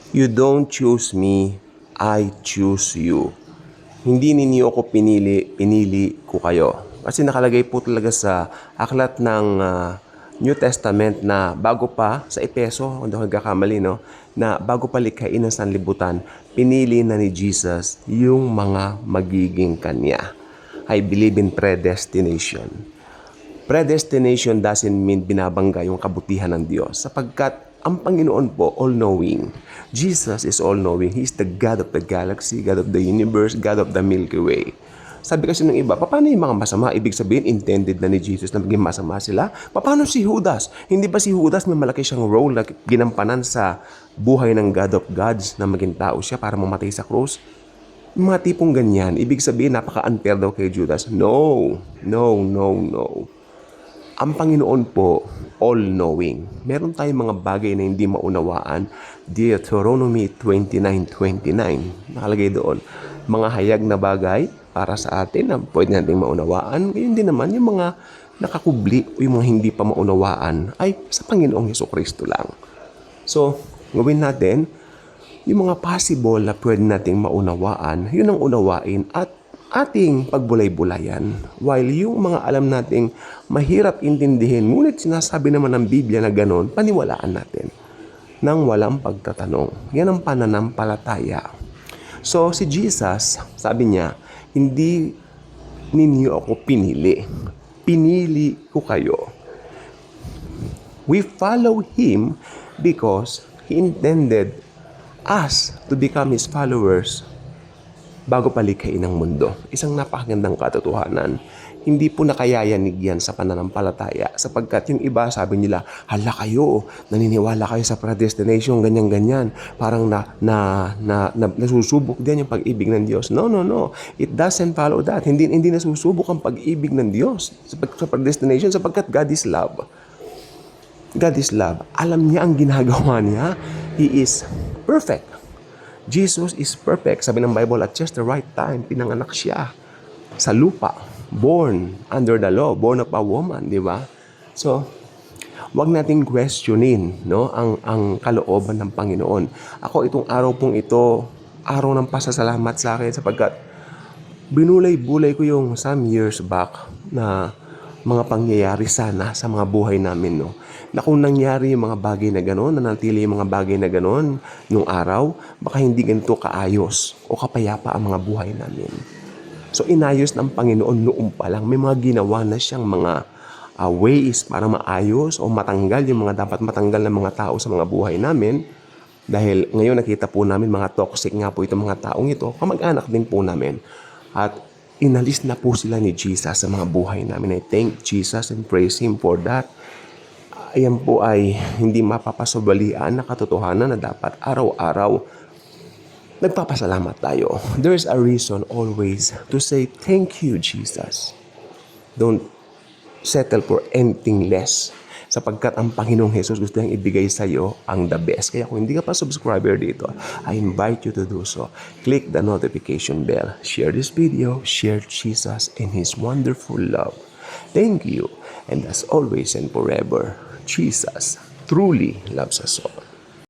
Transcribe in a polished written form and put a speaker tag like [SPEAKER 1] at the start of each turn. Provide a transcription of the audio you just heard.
[SPEAKER 1] You don't choose me, I choose you. Hindi ninyo ako pinili ko kayo. Kasi nakalagay po talaga sa aklat ng New Testament na bago pa sa Epeso, kung hindi ako nagkakamali, no? Na bago pa likhain ng sanlibutan, pinili na ni Jesus yung mga magiging kanya. I believe in predestination. Predestination doesn't mean binabangga yung kabutihan ng Diyos sapagkat ang Panginoon po, all-knowing. Jesus is all-knowing. He is the God of the galaxy, God of the universe, God of the Milky Way. Sabi kasi ng iba, paano yung mga masama? Ibig sabihin, intended na ni Jesus na maging masama sila? Paano si Judas? Hindi ba si Judas may malaki siyang role na ginampanan sa buhay ng God of Gods na maging tao siya para mamatay sa krus? Mga tipong ganyan. Ibig sabihin, napaka-unfair daw kay Judas. No. No, no, no. Ang Panginoon po, all-knowing. Meron tayong mga bagay na hindi maunawaan. Deuteronomy 29:29. Nakalagay doon. Mga hayag na bagay para sa atin na pwede natin maunawaan. Ngayon din naman, yung mga nakakubli o yung mga hindi pa maunawaan ay sa Panginoong Jesucristo lang. So, gawin natin, yung mga possible na pwede nating maunawaan, yun ang unawain at ating pagbulay-bulayan. While yung mga alam nating mahirap intindihin, ngunit sinasabi naman ng Biblia na gano'n, paniwalaan natin nang walang pagtatanong. Yan ang pananampalataya. So, si Jesus, sabi niya, hindi ninyo ako pinili. Pinili ko kayo. We follow Him because He intended us to become His followers bago palikhain ng mundo. Isang napakagandang katotohanan. Hindi po nakayayanig yan sa pananampalataya sapagkat yung iba sabi nila, hala kayo, naniniwala kayo sa predestination, ganyan-ganyan. Parang nasusubok din yung pag-ibig ng Diyos. No, no, no. It doesn't follow that. Hindi nasusubok ang pag-ibig ng Diyos sa predestination sapagkat God is love. God is love. Alam niya ang ginagawa niya. He is perfect. Jesus is perfect. Sabi ng Bible, at just the right time, pinanganak siya sa lupa. Born under the law. Born of a woman, di ba? So, wag nating questionin, no, ang kalooban ng Panginoon. Ako, itong araw pong ito, araw ng pasasalamat sa akin sapagkat binulay-bulay ko yung some years back na mga pangyayari sana sa mga buhay namin, no? Na kung nangyari yung mga bagay na gano'n, nanatili yung mga bagay na gano'n nung araw, baka hindi ganito kaayos o kapayapa ang mga buhay namin. So inayos ng Panginoon noon pa lang. May mga ginawa na siyang mga ways para maayos o matanggal yung mga dapat matanggal ng mga tao sa mga buhay namin. Dahil ngayon nakita po namin mga toxic nga po itong mga taong ito, kamag-anak din po namin. At inalis na po sila ni Jesus sa mga buhay namin. I thank Jesus and praise Him for that. Ayan po ay hindi mapapasubalian na katotohanan na dapat araw-araw nagpapasalamat tayo. There's a reason always to say thank you, Jesus. Don't settle for anything less sapagkat ang Panginoong Jesus gusto niyang ibigay sa iyo ang the best. Kaya kung hindi ka pa subscriber dito, I invite you to do so. Click the notification bell. Share this video. Share Jesus and His wonderful love. Thank you. And as always and forever, Jesus truly loves us all.